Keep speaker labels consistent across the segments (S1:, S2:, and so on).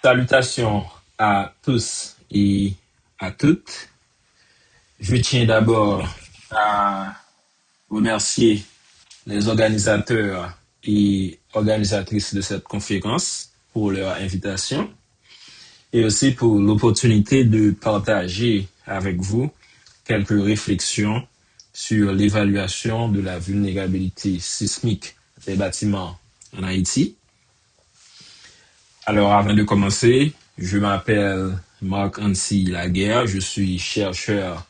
S1: Salutations à tous et à toutes. Je tiens d'abord à remercier les organisateurs et organisatrices de cette conférence pour leur invitation et aussi pour l'opportunité de partager avec vous quelques réflexions sur l'évaluation de la vulnérabilité sismique des bâtiments en Haïti. Alors, avant de commencer, je m'appelle Marc-Ancy Laguerre, je suis chercheur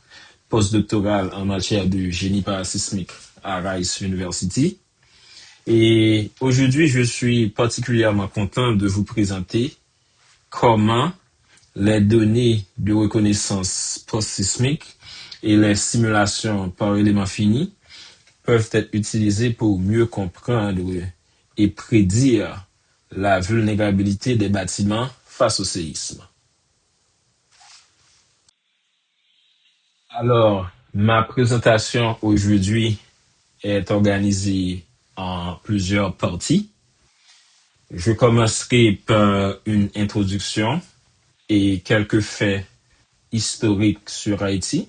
S1: postdoctoral en matière de génie parasismique à Rice University. Et aujourd'hui, je suis particulièrement content de vous présenter comment les données de reconnaissance post-sismique et les simulations par éléments finis peuvent être utilisées pour mieux comprendre et prédire la vulnérabilité des bâtiments face au séisme. Alors, ma présentation aujourd'hui est organisée en plusieurs parties. Je commencerai par une introduction et quelques faits historiques sur Haïti.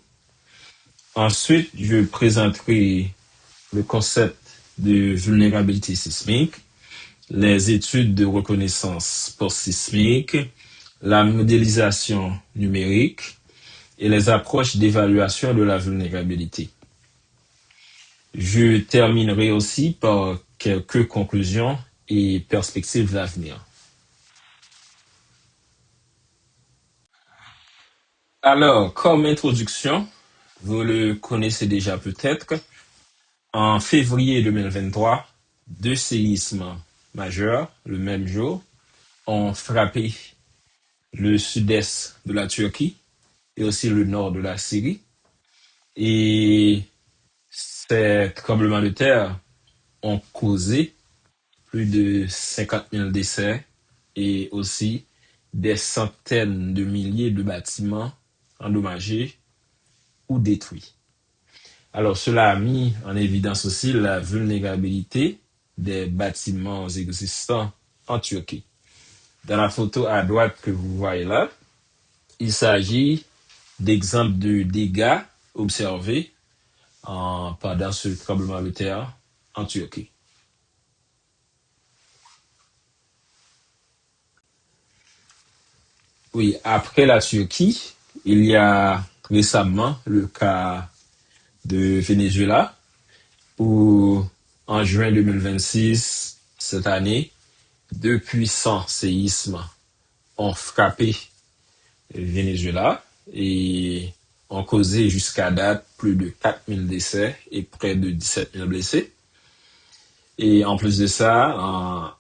S1: Ensuite, je présenterai le concept de vulnérabilité sismique, les études de reconnaissance post-sismique, la modélisation numérique et les approches d'évaluation de la vulnérabilité. Je terminerai aussi par quelques conclusions et perspectives d'avenir. Alors, comme introduction, vous le connaissez déjà peut-être, en février 2023, deux séismes majeurs le même jour ont frappé le sud-est de la Turquie et aussi le nord de la Syrie. Et ces tremblements de terre ont causé plus de 50 000 décès et aussi des centaines de milliers de bâtiments endommagés ou détruits. Alors, cela a mis en évidence aussi la vulnérabilité des bâtiments existants en Turquie. Dans la photo à droite que vous voyez là, il s'agit d'exemples de dégâts observés pendant ce tremblement de terre en Turquie. Oui, après la Turquie, il y a récemment le cas de Venezuela, où en juin 2026, cette année, deux puissants séismes ont frappé le Venezuela et ont causé jusqu'à date plus de 4000 décès et près de 17 000 blessés. Et en plus de ça,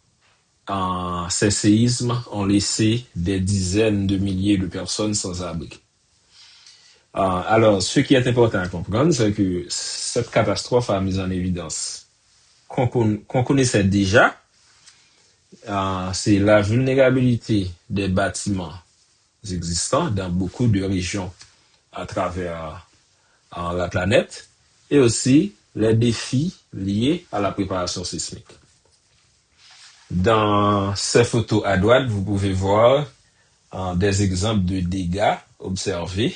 S1: ces séismes ont laissé des dizaines de milliers de personnes sans abri. Alors, ce qui est important à comprendre, c'est que cette catastrophe a mis en évidence qu'on connaissait déjà, c'est la vulnérabilité des bâtiments existants dans beaucoup de régions à travers la planète et aussi les défis liés à la préparation sismique. Dans ces photos à droite, vous pouvez voir des exemples de dégâts observés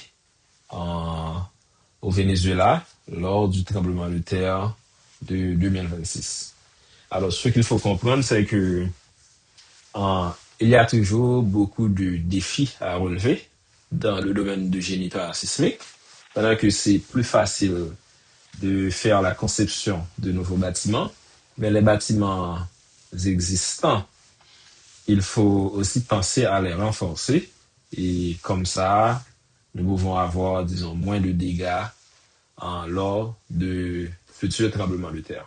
S1: au Venezuela lors du tremblement de terre de 2026. Alors, ce qu'il faut comprendre, c'est que il y a toujours beaucoup de défis à relever dans le domaine du génie parasismique, pendant que c'est plus facile de faire la conception de nouveaux bâtiments, mais les bâtiments existants, il faut aussi penser à les renforcer et comme ça, nous pouvons avoir, disons, moins de dégâts lors de futurs tremblements de terre.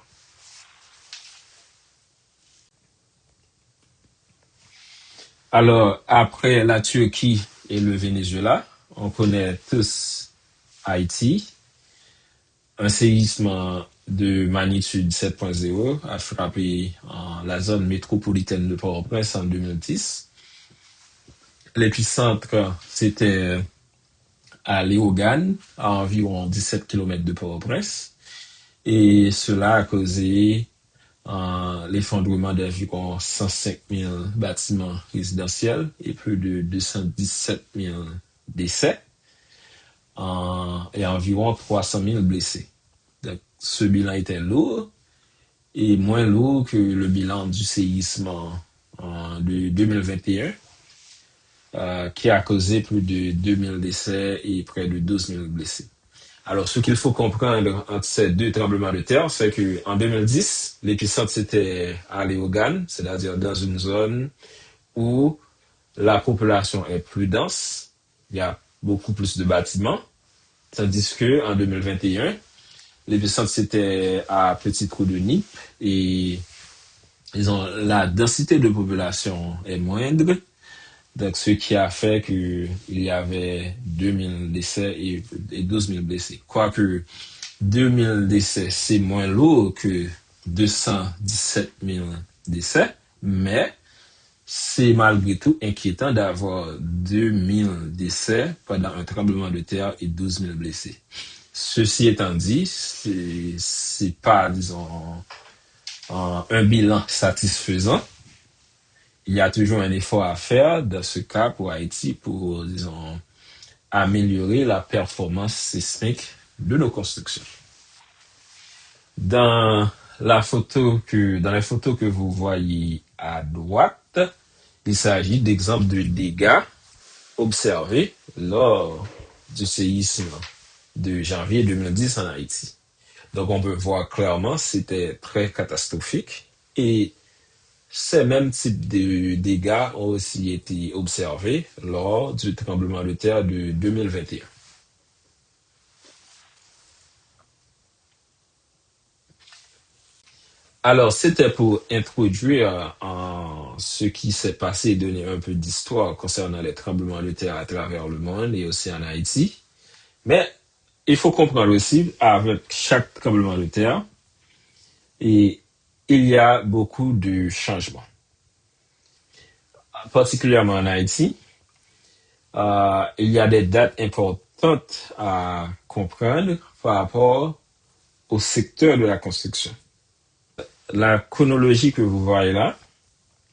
S1: Alors, après la Turquie et le Venezuela, on connaît tous Haïti. Un séisme de magnitude 7.0 a frappé la zone métropolitaine de Port-au-Prince en 2010. L'épicentre, c'était à Léogane, à environ 17 km de Port-au-Prince. Et cela a causé l'effondrement d'environ 105 000 bâtiments résidentiels et plus de 217 000 décès et environ 300 000 blessés. Donc, ce bilan était lourd et moins lourd que le bilan du séisme de 2021 qui a causé plus de 2000 décès et près de 12 000 blessés. Alors, ce qu'il faut comprendre entre ces deux tremblements de terre, c'est qu'en 2010, l'épicentre s'était à Léogane, c'est-à-dire dans une zone où la population est plus dense, il y a beaucoup plus de bâtiments, tandis que en 2021, l'épicentre c'était à Petit Trou de Nip et disons, la densité de population est moindre, donc ce qui a fait qu'il y avait 2000 décès et 12 000 blessés. Quoique 2000 décès, c'est moins lourd que 217 000 décès, mais c'est malgré tout inquiétant d'avoir 2000 décès pendant un tremblement de terre et 12 000 blessés. Ceci étant dit, c'est pas, disons, un bilan satisfaisant. Il y a toujours un effort à faire dans ce cas pour Haïti pour, disons, améliorer la performance sismique de nos constructions. Dans dans les photos que vous voyez à droite, il s'agit d'exemples de dégâts observés lors du séisme de janvier 2010 en Haïti. Donc on peut voir clairement c'était très catastrophique et ces mêmes types de dégâts ont aussi été observés lors du tremblement de terre de 2021. Alors, c'était pour introduire ce qui s'est passé et donner un peu d'histoire concernant les tremblements de terre à travers le monde et aussi en Haïti. Mais il faut comprendre aussi, avec chaque tremblement de terre, et il y a beaucoup de changements. Particulièrement en Haïti, il y a des dates importantes à comprendre par rapport au secteur de la construction. La chronologie que vous voyez là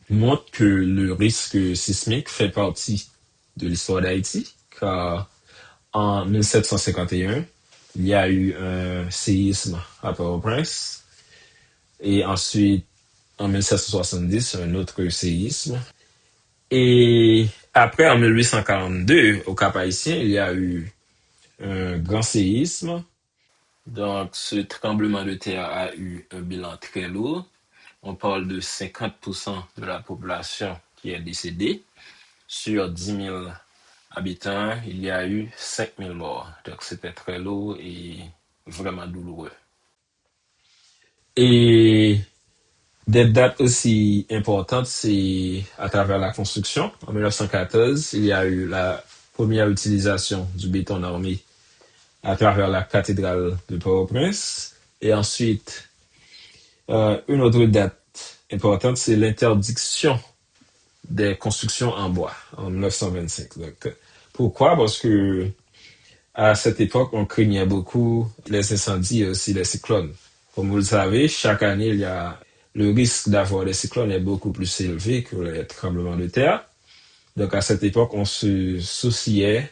S1: montre que le risque sismique fait partie de l'histoire d'Haïti, car en 1751, il y a eu un séisme à Port-au-Prince, et ensuite, en 1770, un autre séisme. Et après, en 1842, au Cap-Haïtien, il y a eu un grand séisme. Donc, ce tremblement de terre a eu un bilan très lourd. On parle de 50% de la population qui est décédée. Sur 10 000 habitants, il y a eu 5 000 morts. Donc, c'était très lourd et vraiment douloureux. Et des dates aussi importantes, c'est à travers la construction. En 1914, il y a eu la première utilisation du béton armé à travers la cathédrale de Port-au-Prince. Et ensuite, une autre date importante, c'est l'interdiction des constructions en bois en 1925. Donc, pourquoi? Parce que à cette époque, on craignait beaucoup les incendies et aussi les cyclones. Comme vous le savez, chaque année, le risque d'avoir des cyclones est beaucoup plus élevé que les tremblements de terre. Donc, à cette époque, on se souciait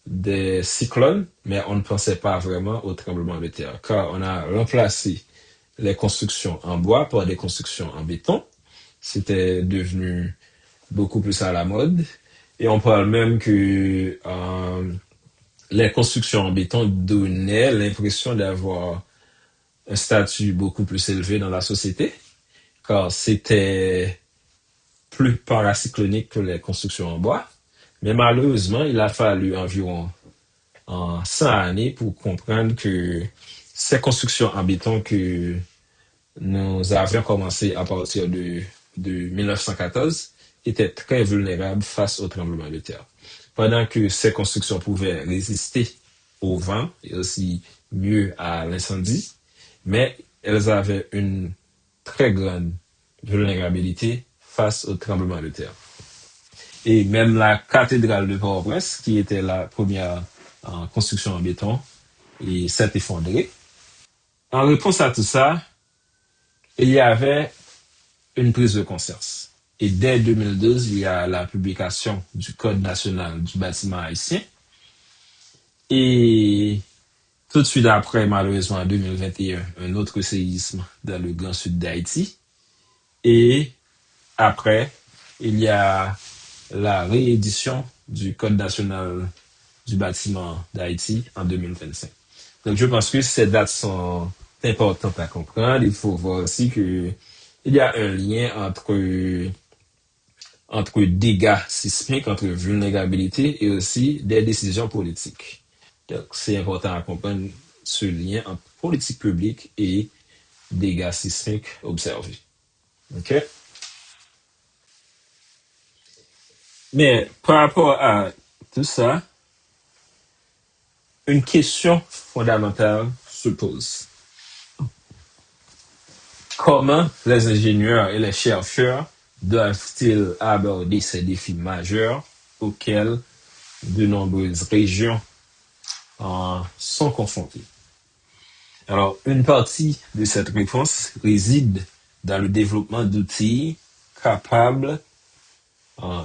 S1: des cyclones, mais on ne pensait pas vraiment aux tremblements de terre, car on a remplacé les constructions en bois par des constructions en béton. C'était devenu beaucoup plus à la mode. Et on parle même que les constructions en béton donnaient l'impression d'avoir un statut beaucoup plus élevé dans la société, car c'était plus paracyclonique que les constructions en bois. Mais malheureusement, il a fallu environ 100 années pour comprendre que ces constructions en béton que nous avions commencé à partir de 1914 étaient très vulnérables face au tremblement de terre. Pendant que ces constructions pouvaient résister au vent et aussi mieux à l'incendie, mais elles avaient une très grande vulnérabilité face au tremblement de terre. Et même la cathédrale de Port-au-Prince, qui était la première construction en béton, et s'est effondrée. En réponse à tout ça, il y avait une prise de conscience. Et dès 2012, il y a la publication du Code national du bâtiment haïtien. Et tout de suite après, malheureusement, en 2021, un autre séisme dans le grand sud d'Haïti. Et après, il y a la réédition du Code national du bâtiment d'Haïti en 2025. Donc, je pense que ces dates sont importantes à comprendre. Il faut voir aussi que il y a un lien entre dégâts sismiques, entre vulnérabilité et aussi des décisions politiques. Donc, c'est important à comprendre ce lien entre politique publique et dégâts sismiques observés. OK? Mais par rapport à tout ça, une question fondamentale se pose. Comment les ingénieurs et les chercheurs doivent-ils aborder ces défis majeurs auxquels de nombreuses régions sont confrontées? Alors, une partie de cette réponse réside dans le développement d'outils capables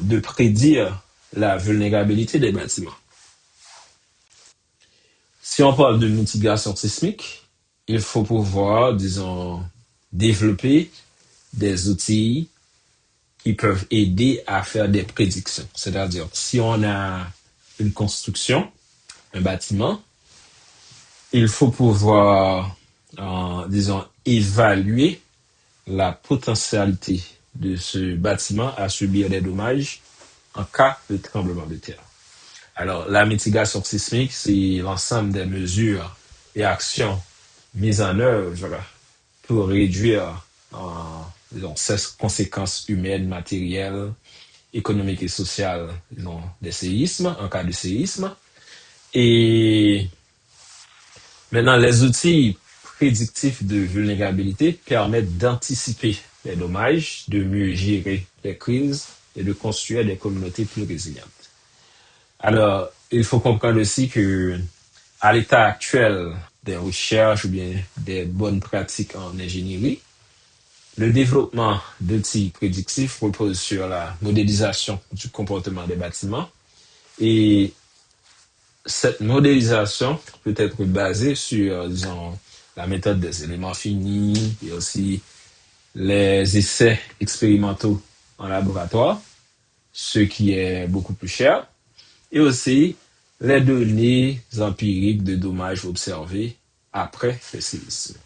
S1: de prédire la vulnérabilité des bâtiments. Si on parle de mitigation sismique, il faut pouvoir, disons, développer des outils qui peuvent aider à faire des prédictions. C'est-à-dire, si on a une construction, un bâtiment, il faut pouvoir, disons, évaluer la potentialité de ce bâtiment à subir des dommages en cas de tremblement de terre. Alors, la mitigation sismique, c'est l'ensemble des mesures et actions mises en œuvre pour réduire disons, ces conséquences humaines, matérielles, économiques et sociales disons, des séismes, en cas de séisme. Et maintenant, les outils prédictifs de vulnérabilité permettent d'anticiper les dommages, de mieux gérer les crises et de construire des communautés plus résilientes. Alors, il faut comprendre aussi que, à l'état actuel des recherches ou bien des bonnes pratiques en ingénierie, le développement d'outils prédictifs repose sur la modélisation du comportement des bâtiments et cette modélisation peut être basée sur, disons, la méthode des éléments finis et aussi les essais expérimentaux en laboratoire, ce qui est beaucoup plus cher, et aussi les données empiriques de dommages observés après le séisme.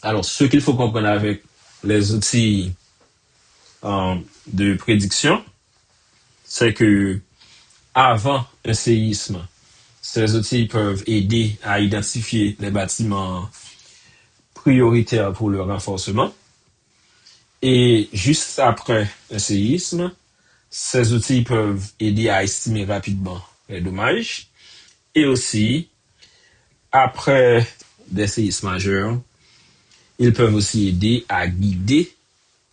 S1: Alors, ce qu'il faut comprendre avec les outils de prédiction, c'est que avant un séisme, ces outils peuvent aider à identifier les bâtiments prioritaires pour le renforcement. Et juste après un séisme, ces outils peuvent aider à estimer rapidement les dommages. Et aussi, après des séismes majeurs, ils peuvent aussi aider à guider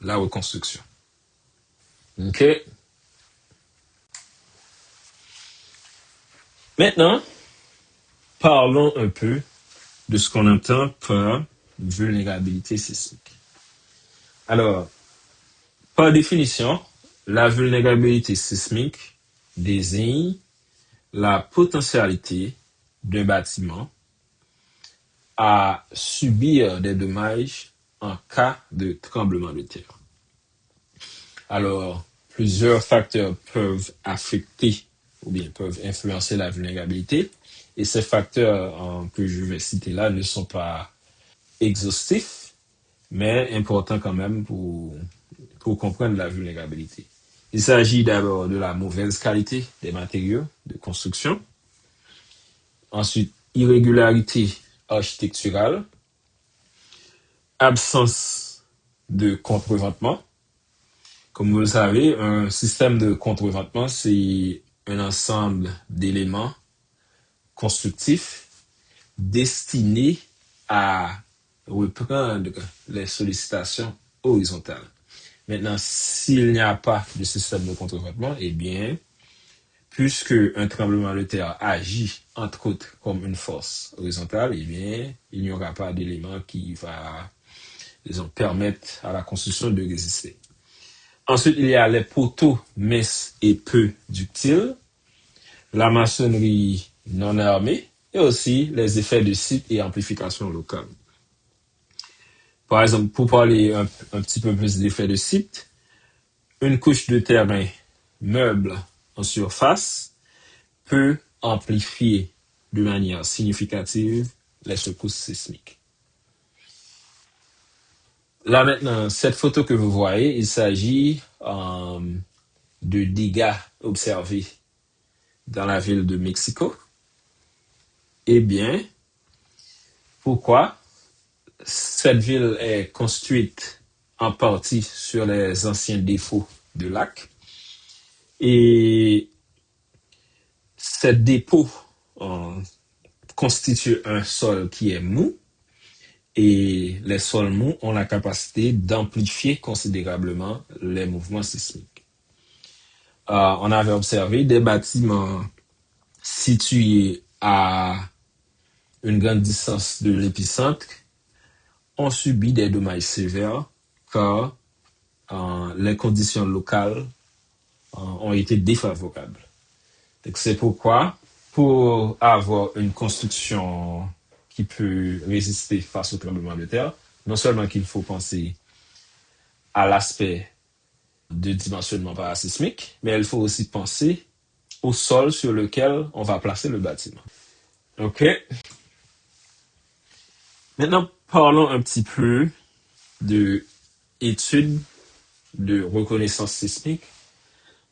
S1: la reconstruction. OK? Maintenant, parlons un peu de ce qu'on entend par vulnérabilité sismique. Alors, par définition, la vulnérabilité sismique désigne la potentialité d'un bâtiment à subir des dommages en cas de tremblement de terre. Alors, plusieurs facteurs peuvent affecter ou bien peuvent influencer la vulnérabilité et ces facteurs que je vais citer là ne sont pas exhaustifs, mais importants quand même pour comprendre la vulnérabilité. Il s'agit d'abord de la mauvaise qualité des matériaux de construction, ensuite irrégularité architecturale, absence de contreventement. Comme vous le savez, un système de contreventement, c'est un ensemble d'éléments constructifs destinés à reprendre les sollicitations horizontales. Maintenant, s'il n'y a pas de système de contreventement, eh bien, puisque un tremblement de terre agit, entre autres, comme une force horizontale, eh bien, il n'y aura pas d'élément qui va permettent à la construction de résister. Ensuite, il y a les poteaux minces et peu ductiles, la maçonnerie non armée et aussi les effets de site et amplification locale. Par exemple, pour parler un petit peu plus d'effets de site, une couche de terrain meuble en surface peut amplifier de manière significative les secousses sismiques. Là maintenant, cette photo que vous voyez, il s'agit de dégâts observés dans la ville de Mexico. Eh bien, pourquoi? Cette ville est construite en partie sur les anciens défauts de lac. Et ces dépôts constituent un sol qui est mou. Et les sols mous ont la capacité d'amplifier considérablement les mouvements sismiques. On avait observé des bâtiments situés à une grande distance de l'épicentre ont subi des dommages sévères car les conditions locales ont été défavorables. Donc, c'est pourquoi, pour avoir une construction qui peut résister face au tremblement de terre, non seulement qu'il faut penser à l'aspect de dimensionnement parasismique, mais il faut aussi penser au sol sur lequel on va placer le bâtiment. OK. Maintenant, parlons un petit peu de études de reconnaissance sismique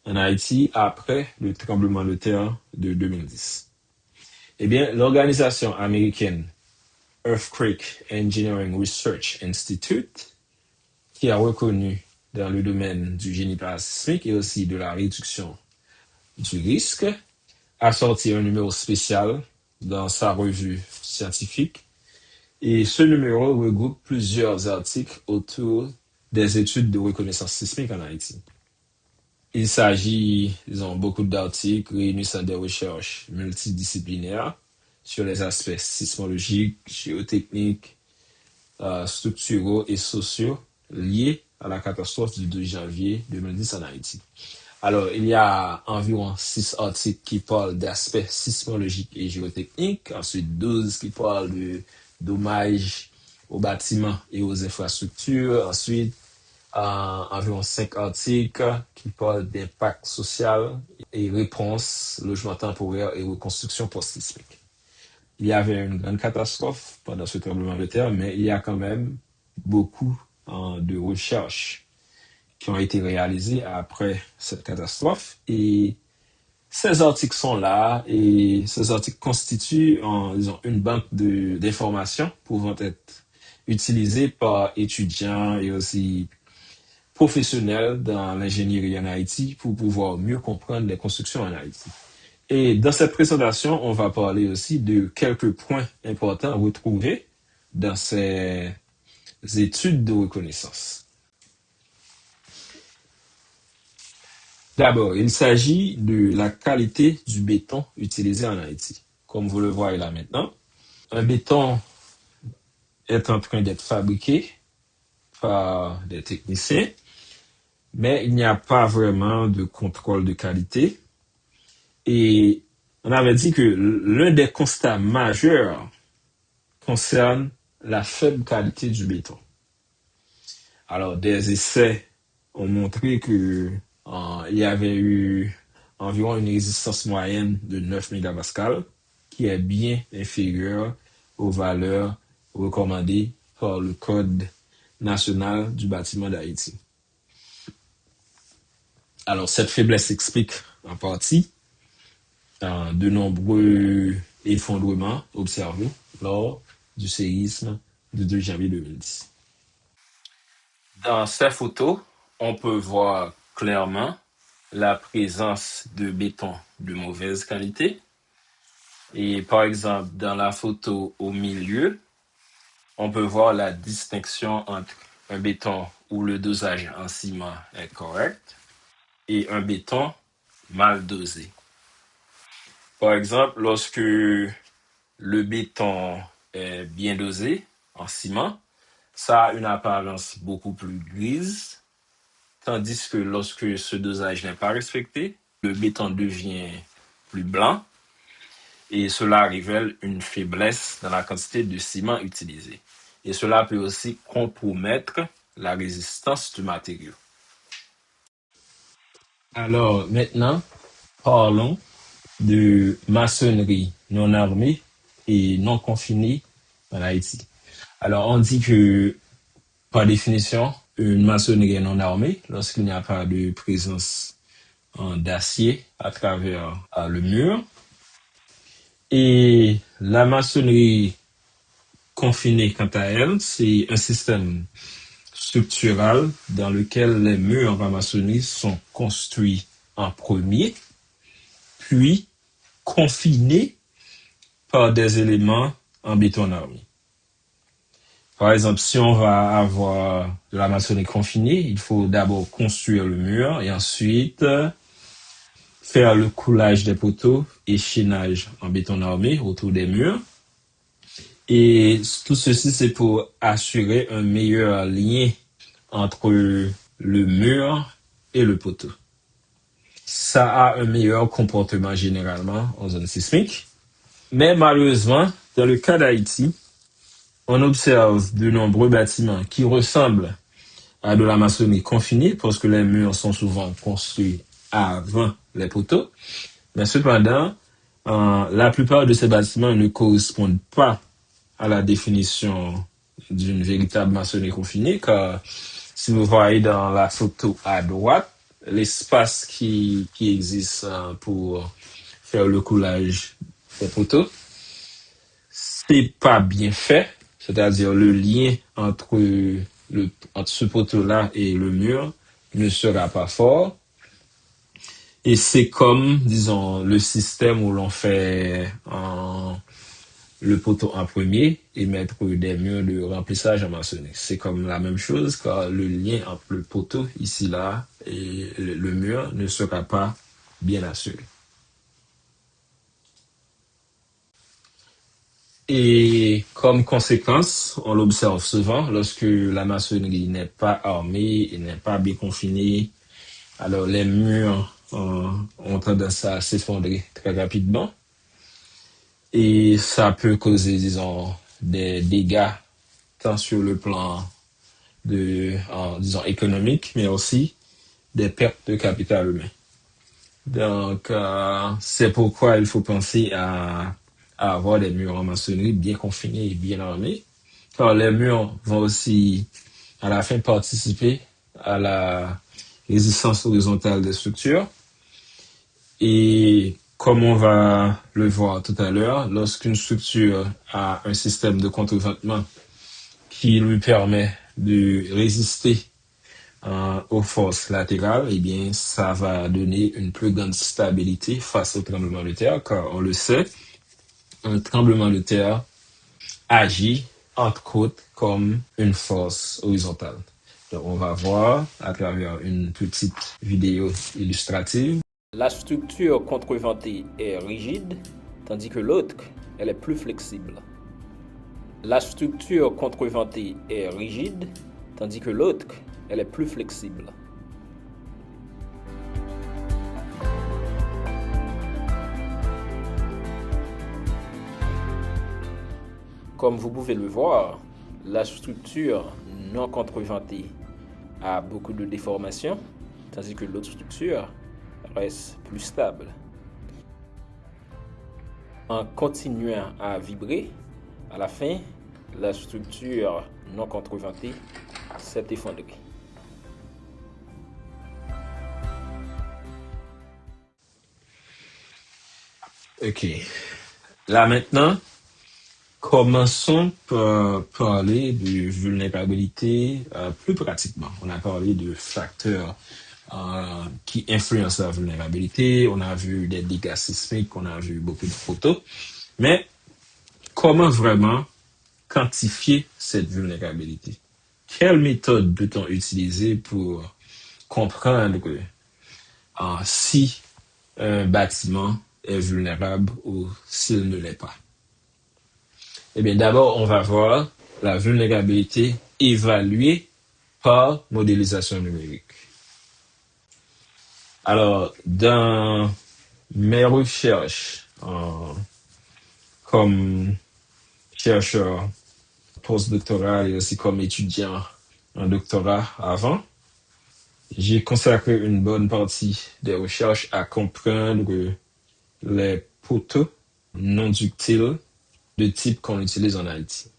S1: en Haïti après le tremblement de terre de 2010. Eh bien, l'organisation américaine Earthquake Engineering Research Institute, qui a reconnu dans le domaine du génie parasismique et aussi de la réduction du risque, a sorti un numéro spécial dans sa revue scientifique. Et ce numéro regroupe plusieurs articles autour des études de reconnaissance sismique en Haïti. Il s'agit, disons, beaucoup d'articles réunissant des recherches multidisciplinaires sur les aspects sismologiques, géotechniques, structuraux et sociaux liés à la catastrophe du 2 janvier 2010 en Haïti. Alors, il y a environ 6 articles qui parlent d'aspects sismologiques et géotechniques, ensuite 12 qui parlent de dommages aux bâtiments et aux infrastructures, ensuite environ 5 articles qui parlent d'impact social et réponse, logement temporaire et reconstruction post-sismique. Il y avait une grande catastrophe pendant ce tremblement de terre, mais il y a quand même beaucoup de recherches qui ont été réalisées après cette catastrophe. Et ces articles sont là et ces articles constituent disons, une banque d'informations pouvant être utilisées par étudiants et aussi professionnels dans l'ingénierie en Haïti pour pouvoir mieux comprendre les constructions en Haïti. Et dans cette présentation, on va parler aussi de quelques points importants retrouvés dans ces études de reconnaissance. D'abord, il s'agit de la qualité du béton utilisé en Haïti. Comme vous le voyez là maintenant, un béton est en train d'être fabriqué par des techniciens, mais il n'y a pas vraiment de contrôle de qualité. Et on avait dit que l'un des constats majeurs concerne la faible qualité du béton. Alors, des essais ont montré que il y avait eu environ une résistance moyenne de 9 mégapascales, qui est bien inférieure aux valeurs recommandées par le Code national du bâtiment d'Haïti. Alors, cette faiblesse s'explique en partie de nombreux effondrements observés lors du séisme du 2 janvier 2010. Dans ces photos, on peut voir clairement la présence de béton de mauvaise qualité. Et par exemple, dans la photo au milieu, on peut voir la distinction entre un béton où le dosage en ciment est correct et un béton mal dosé. Par exemple, lorsque le béton est bien dosé en ciment, ça a une apparence beaucoup plus grise, tandis que lorsque ce dosage n'est pas respecté, le béton devient plus blanc et cela révèle une faiblesse dans la quantité de ciment utilisé. Et cela peut aussi compromettre la résistance du matériau. Alors maintenant, parlons de maçonnerie non armée et non confinée en Haïti. Alors on dit que par définition, une maçonnerie non armée lorsqu'il n'y a pas de présence d'acier à travers le mur. Et la maçonnerie confinée, quant à elle, c'est un système structural dans lequel les murs en maçonnerie sont construits en premier, puis confinés par des éléments en béton armé. Par exemple, si on va avoir de la maçonnerie confinée, il faut d'abord construire le mur et ensuite faire le coulage des poteaux et chaînage en béton armé autour des murs. Et tout ceci, c'est pour assurer un meilleur lien entre le mur et le poteau. Ça a un meilleur comportement généralement en zone sismique. Mais malheureusement, dans le cas d'Haïti, on observe de nombreux bâtiments qui ressemblent à de la maçonnerie confinée parce que les murs sont souvent construits avant les poteaux. Mais cependant, la plupart de ces bâtiments ne correspondent pas à la définition d'une véritable maçonnerie confinée, car si vous voyez dans la photo à droite, l'espace qui existe pour faire le coulage des poteaux, c'est pas bien fait, c'est-à-dire le lien entre ce poteau-là et le mur ne sera pas fort. Et c'est comme, disons, le système où l'on fait le poteau en premier et mettre des murs de remplissage en maçonnerie. C'est comme la même chose car le lien entre le poteau ici là et le mur ne sera pas bien assuré. Et comme conséquence, on l'observe souvent lorsque la maçonnerie n'est pas armée et n'est pas bien confinée, alors les murs ont tendance à s'effondrer très rapidement. Et ça peut causer, disons, des dégâts tant sur le plan disons, économique, mais aussi des pertes de capital humain. Donc, c'est pourquoi il faut penser à avoir des murs en maçonnerie bien confinés et bien armés, car les murs vont aussi, à la fin, participer à la résistance horizontale des structures. Et comme on va le voir tout à l'heure, lorsqu'une structure a un système de contreventement qui lui permet de résister aux forces latérales, eh bien, ça va donner une plus grande stabilité face au tremblement de terre, car on le sait, un tremblement de terre agit, entre autres, comme une force horizontale. Donc, on va voir à travers une petite vidéo illustrative. La structure contreventée est rigide, tandis que l'autre, elle est plus flexible. La structure contreventée est rigide, tandis que l'autre, elle est plus flexible. Comme vous pouvez le voir, la structure non contreventée a beaucoup de déformations, tandis que l'autre structure reste plus stable. En continuant à vibrer, à la fin, la structure non contreventée s'est effondrée. Ok. Là maintenant, commençons par parler de vulnérabilité plus pratiquement. On a parlé de facteurs qui influencent la vulnérabilité. On a vu des dégâts sismiques, on a vu beaucoup de photos. Mais comment vraiment quantifier cette vulnérabilité? Quelle méthode peut-on utiliser pour comprendre si un bâtiment est vulnérable ou s'il ne l'est pas? Eh bien, d'abord, on va voir la vulnérabilité évalués par modélisation numérique. Alors, dans mes recherches comme chercheur postdoctoral et aussi comme étudiant en doctorat avant, j'ai consacré une bonne partie des recherches à comprendre les poteaux non ductiles de type qu'on utilise en Haïti.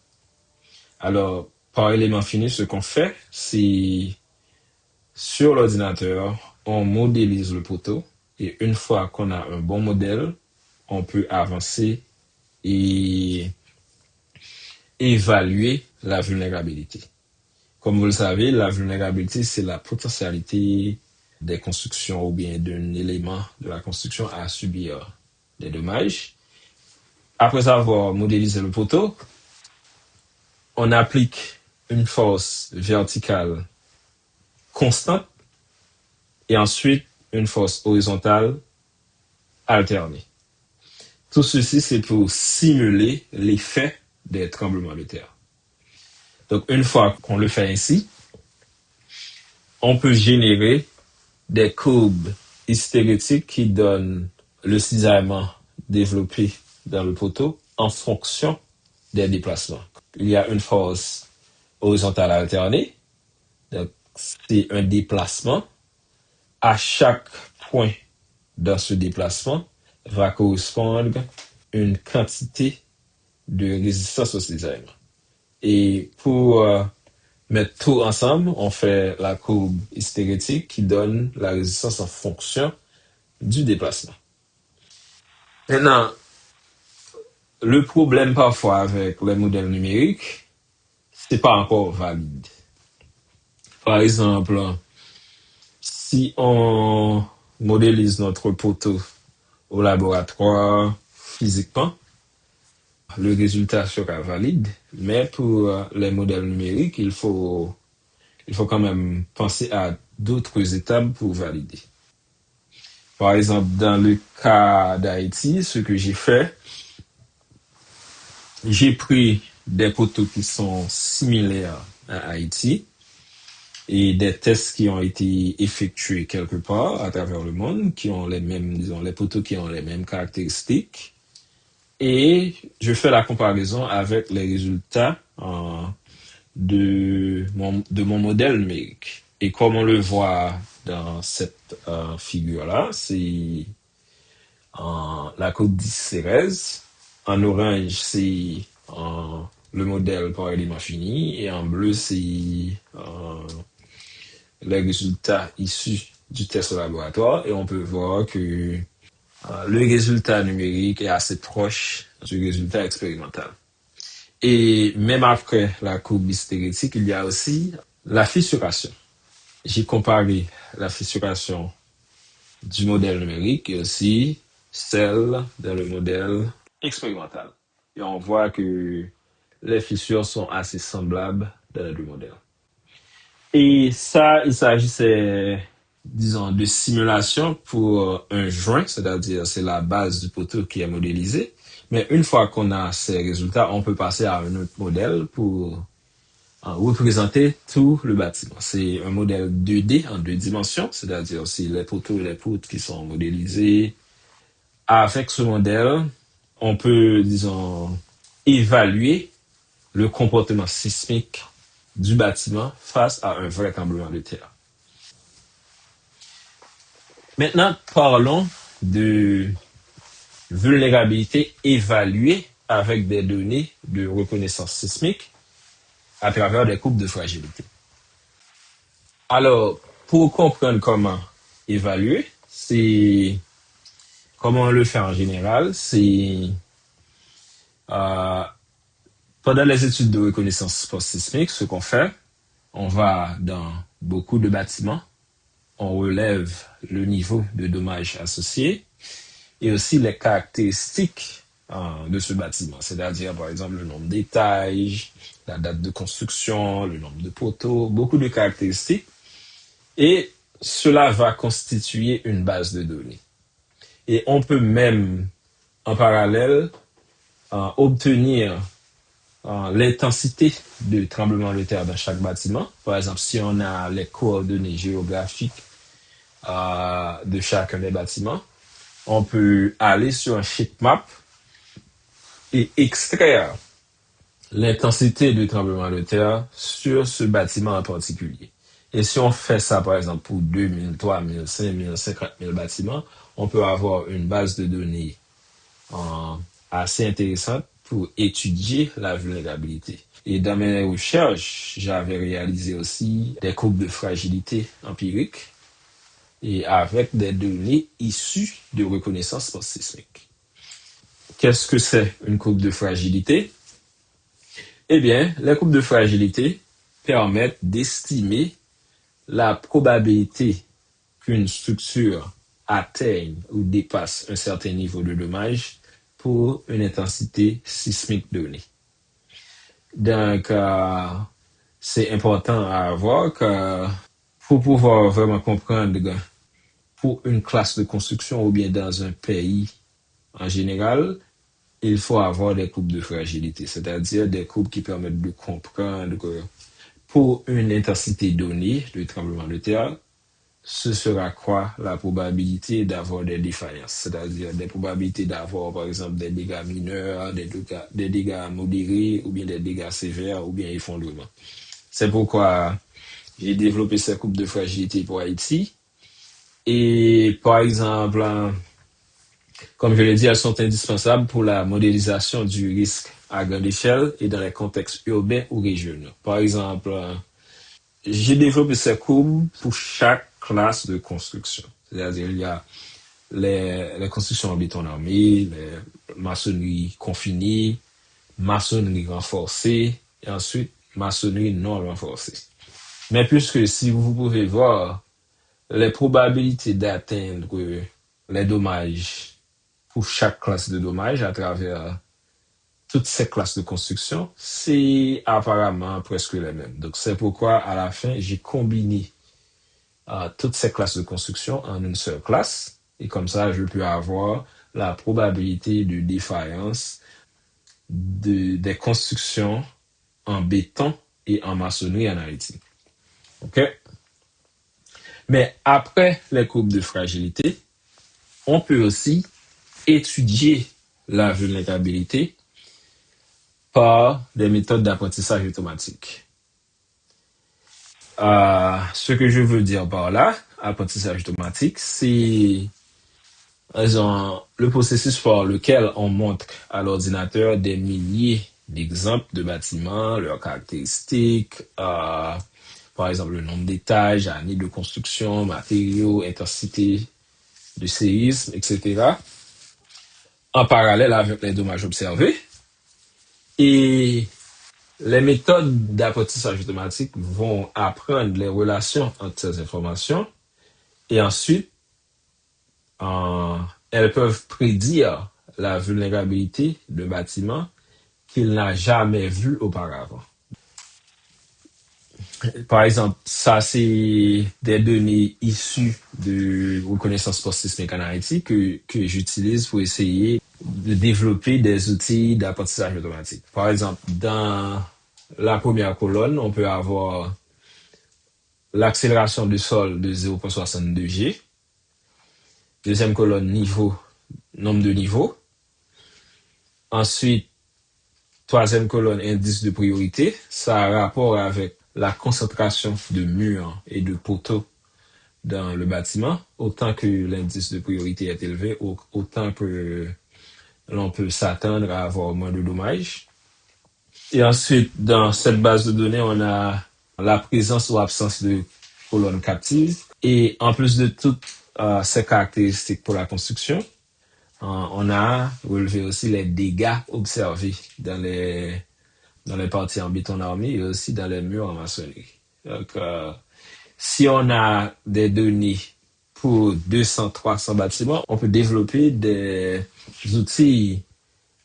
S1: Alors, par élément fini, ce qu'on fait, c'est sur l'ordinateur, on modélise le poteau et une fois qu'on a un bon modèle, on peut avancer et évaluer la vulnérabilité. Comme vous le savez, la vulnérabilité, c'est la potentialité des constructions ou bien d'un élément de la construction à subir des dommages. Après avoir modélisé le poteau, on applique une force verticale constante et ensuite une force horizontale alternée. Tout ceci, c'est pour simuler l'effet des tremblements de terre. Donc, une fois qu'on le fait ainsi, on peut générer des courbes hystérétiques qui donnent le cisaillement développé dans le poteau en fonction des déplacements. Il y a une force horizontale alternée, donc c'est un déplacement. À chaque point dans ce déplacement va correspondre une quantité de résistance au cisaillement. Et pour mettre tout ensemble, on fait la courbe hystérétique qui donne la résistance en fonction du déplacement. Maintenant, le problème parfois avec les modèles numériques, c'est pas encore valide. Par exemple, si on modélise notre poteau au laboratoire physiquement, le résultat sera valide, mais pour les modèles numériques, il faut quand même penser à d'autres étapes pour valider. Par exemple, dans le cas d'Haïti, ce que j'ai fait, j'ai pris des poteaux qui sont similaires à Haïti et des tests qui ont été effectués quelque part à travers le monde, qui ont les mêmes, disons, les poteaux qui ont les mêmes caractéristiques. Et je fais la comparaison avec les résultats de mon modèle numérique. Et comme on le voit dans cette figure-là, c'est la courbe 10 Cérès. En orange, c'est le modèle par élément fini. Et en bleu, c'est les résultats issus du test au laboratoire. Et on peut voir que le résultat numérique est assez proche du résultat expérimental. Et même après la courbe hystérétique, il y a aussi la fissuration. J'ai comparé la fissuration du modèle numérique et aussi celle dans le modèle expérimental. Et on voit que les fissures sont assez semblables dans les deux modèles. Et ça, il s'agissait, disons, de simulation pour un joint, c'est-à-dire c'est la base du poteau qui est modélisée. Mais une fois qu'on a ces résultats, on peut passer à un autre modèle pour représenter tout le bâtiment. C'est un modèle 2D en deux dimensions, c'est-à-dire c'est les poteaux et les poutres qui sont modélisés. Avec ce modèle, on peut, disons, évaluer le comportement sismique du bâtiment face à un vrai tremblement de terre. Maintenant, parlons de vulnérabilité évaluée avec des données de reconnaissance sismique à travers des courbes de fragilité. Alors, pour comprendre comment évaluer, c'est comment on le fait en général, c'est euh, pendant les études de reconnaissance post-sismique, ce qu'on fait, on va dans beaucoup de bâtiments, on relève le niveau de dommages associés et aussi les caractéristiques de ce bâtiment, c'est-à-dire par exemple le nombre d'étages, la date de construction, le nombre de poteaux, beaucoup de caractéristiques. Et cela va constituer une base de données. Et on peut même, en parallèle, obtenir l'intensité de tremblement de terre dans chaque bâtiment. Par exemple, si on a les coordonnées géographiques de chacun des bâtiments, on peut aller sur un sheet map et extraire l'intensité de tremblement de terre sur ce bâtiment en particulier. Et si on fait ça, par exemple, pour 2000, 3000, 5000, 50 000 bâtiments, on peut avoir une base de données assez intéressante pour étudier la vulnérabilité. Et dans mes recherches, j'avais réalisé aussi des courbes de fragilité empiriques et avec des données issues de reconnaissance post-sismique. Qu'est-ce que c'est une courbe de fragilité? Eh bien, les courbes de fragilité permettent d'estimer la probabilité qu'une structure atteigne ou dépasse un certain niveau de dommage pour une intensité sismique donnée. Donc, c'est important à avoir que pour pouvoir vraiment comprendre pour une classe de construction ou bien dans un pays en général, il faut avoir des courbes de fragilité, c'est-à-dire des courbes qui permettent de comprendre que pour une intensité donnée de tremblement de terre, ce sera quoi la probabilité d'avoir des défaillances, c'est-à-dire des probabilités d'avoir, par exemple, des dégâts mineurs, des dégâts modérés, ou bien des dégâts sévères, ou bien effondrement. C'est pourquoi j'ai développé cette coupe de fragilité pour Haïti. Et par exemple, comme je l'ai dit, elles sont indispensables pour la modélisation du risque à grande échelle et dans les contextes urbains ou régionaux. Par exemple, j'ai développé ces courbes pour chaque classe de construction. C'est-à-dire, il y a les constructions en béton armé, les maçonneries confinées, maçonnerie renforcée, et ensuite maçonnerie non renforcée. Mais puisque si vous pouvez voir les probabilités d'atteindre les dommages pour chaque classe de dommages à travers toutes ces classes de construction, c'est apparemment presque les mêmes. Donc c'est pourquoi à la fin, j'ai combiné toutes ces classes de construction en une seule classe. Et comme ça, je peux avoir la probabilité de défaillance des constructions en béton et en maçonnerie en Haïti. OK? Mais après les courbes de fragilité, on peut aussi étudier la vulnérabilité par des méthodes d'apprentissage automatique. Ce que je veux dire par là, apprentissage automatique, c'est le processus par lequel on montre à l'ordinateur des milliers d'exemples de bâtiments, leurs caractéristiques, par exemple le nombre d'étages, années de construction, matériaux, intensité de séisme, etc., en parallèle avec les dommages observés. Et les méthodes d'apprentissage automatique vont apprendre les relations entre ces informations et ensuite, elles peuvent prédire la vulnérabilité d'un bâtiment qu'il n'a jamais vu auparavant. Par exemple, ça, c'est des données issues de reconnaissance post-sismique en Haïti que j'utilise pour essayer de développer des outils d'apprentissage automatique. Par exemple, dans la première colonne, on peut avoir l'accélération du sol de 0,62 G. Deuxième colonne, nombre de niveaux. Ensuite, troisième colonne, indice de priorité. Ça a rapport avec la concentration de murs et de poteaux dans le bâtiment. Autant que l'indice de priorité est élevé, autant que l'on peut s'attendre à avoir moins de dommages. Et ensuite, dans cette base de données, on a la présence ou absence de colonnes captives. Et en plus de toutes ces caractéristiques pour la construction, on a relevé aussi les dégâts observés dans les parties en béton armé et aussi dans les murs en maçonnerie. Donc, si on a des données pour 200, 300 bâtiments, on peut développer des outils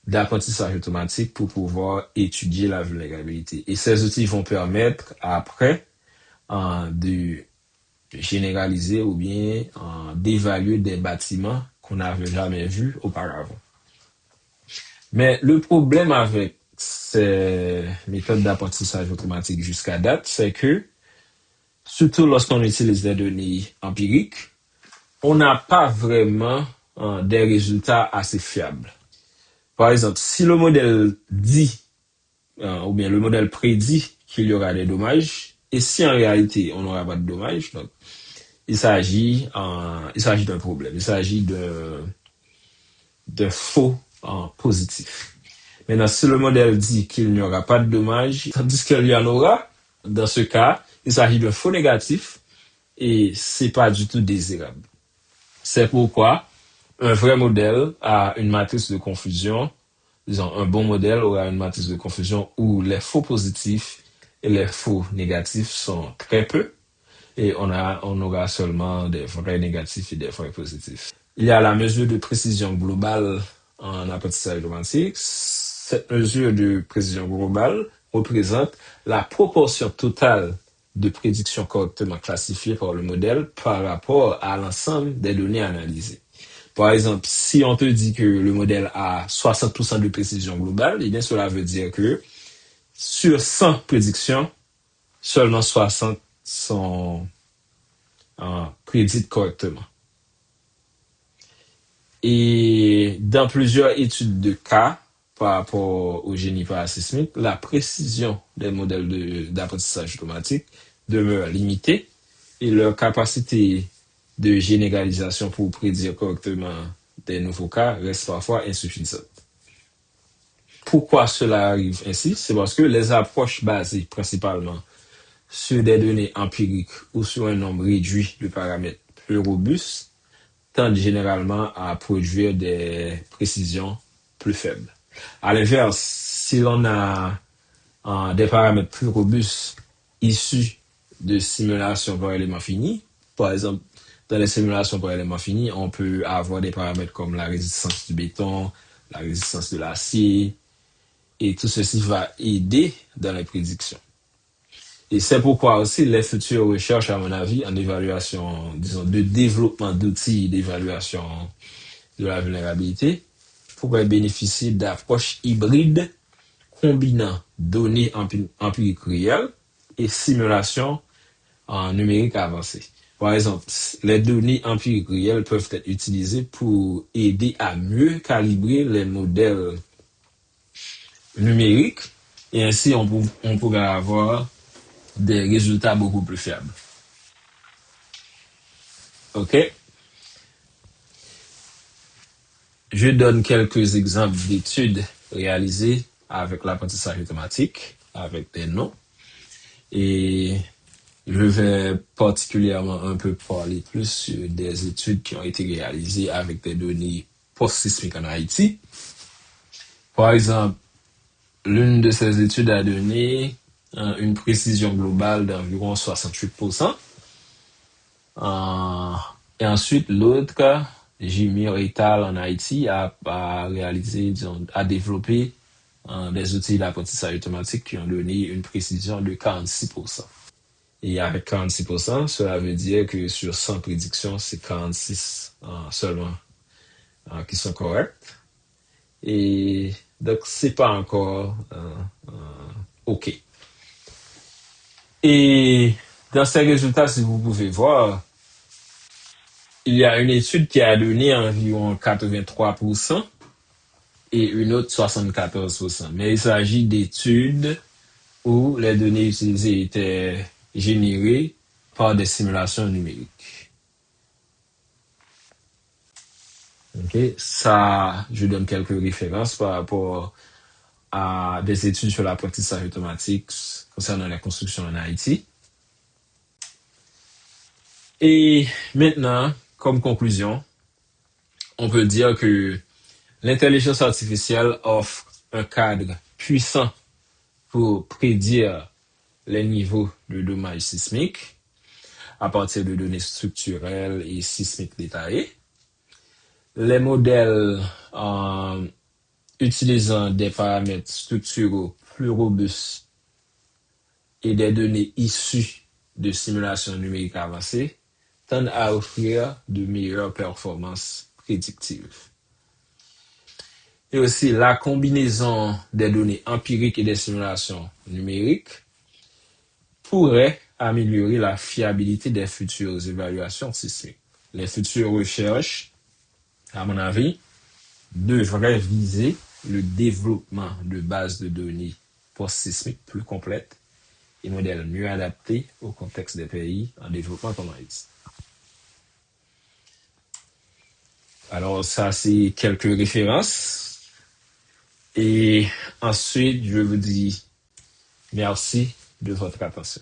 S1: d'apprentissage automatique pour pouvoir étudier la vulnérabilité. Et ces outils vont permettre après de généraliser ou bien d'évaluer des bâtiments qu'on n'avait jamais vus auparavant. Mais le problème avec ces méthodes d'apprentissage automatique jusqu'à date, c'est que, surtout lorsqu'on utilise des données empiriques, on n'a pas vraiment des résultats assez fiables. Par exemple, si le modèle dit, ou bien le modèle prédit qu'il y aura des dommages, et si en réalité on n'aura pas de dommages, donc il s'agit d'un problème, il s'agit de faux positif. Maintenant, si le modèle dit qu'il n'y aura pas de dommages, tandis qu'il y en aura, dans ce cas, il s'agit d'un faux négatif et c'est pas du tout désirable. C'est pourquoi un vrai modèle a une matrice de confusion. Disons, un bon modèle aura une matrice de confusion où les faux positifs et les faux négatifs sont très peu et on aura seulement des vrais négatifs et des vrais positifs. Il y a la mesure de précision globale en apprentissage automatique. Cette mesure de précision globale représente la proportion totale de prédictions correctement classifiées par le modèle par rapport à l'ensemble des données analysées. Par exemple, si on te dit que le modèle a 60% de précision globale, eh bien cela veut dire que sur 100 prédictions, seulement 60 sont prédites correctement. Et dans plusieurs études de cas par rapport au génie parasismique, la précision des modèles d'apprentissage automatique demeure limitée et leur capacité de généralisation pour prédire correctement des nouveaux cas reste parfois insuffisante. Pourquoi cela arrive ainsi? C'est parce que les approches basées principalement sur des données empiriques ou sur un nombre réduit de paramètres plus robustes tendent généralement à produire des précisions plus faibles. À l'inverse, si l'on a des paramètres plus robustes issus de simulations par éléments finis, par exemple, dans les simulations par éléments finis, on peut avoir des paramètres comme la résistance du béton, la résistance de l'acier, et tout ceci va aider dans les prédictions. Et c'est pourquoi aussi les futures recherches, à mon avis, en évaluation, disons, de développement d'outils d'évaluation de la vulnérabilité, pourraient bénéficier d'approches hybrides combinant données empiriques réelles et simulations en numérique avancée. Par exemple, les données empiriques réelles peuvent être utilisées pour aider à mieux calibrer les modèles numériques et ainsi on pourrait avoir des résultats beaucoup plus fiables. OK? Je donne quelques exemples d'études réalisées avec l'apprentissage automatique, avec des noms. Et je vais particulièrement un peu parler plus sur des études qui ont été réalisées avec des données post-sismiques en Haïti. Par exemple, l'une de ces études a donné une précision globale d'environ 68%. Et ensuite, l'autre, Jimmy Rital en Haïti, a réalisé, disons, a développé des outils d'apprentissage automatique qui ont donné une précision de 46%. Et avec 46%, cela veut dire que sur 100 prédictions, c'est 46 seulement qui sont correctes. Et donc, c'est pas encore OK. Et dans ces résultats, si vous pouvez voir, il y a une étude qui a donné environ 83% et une autre 74%. Mais il s'agit d'études où les données utilisées étaient générées par des simulations numériques. OK? Ça, je donne quelques références par rapport à des études sur l'apprentissage automatique concernant la construction en Haïti. Et maintenant, comme conclusion, on peut dire que l'intelligence artificielle offre un cadre puissant pour prédire les niveaux de dommages sismiques à partir de données structurelles et sismiques détaillées. Les modèles utilisant des paramètres structuraux plus robustes et des données issues de simulations numériques avancées tendent à offrir de meilleures performances prédictives. et aussi la combinaison des données empiriques et des simulations numériques pourrait améliorer la fiabilité des futures évaluations sismiques. Les futures recherches, à mon avis, devraient viser le développement de bases de données post-sismiques plus complètes et modèles mieux adaptés au contexte des pays en développement comme Haïti. Alors ça, c'est quelques références. Et ensuite, je vous dis merci de votre attention.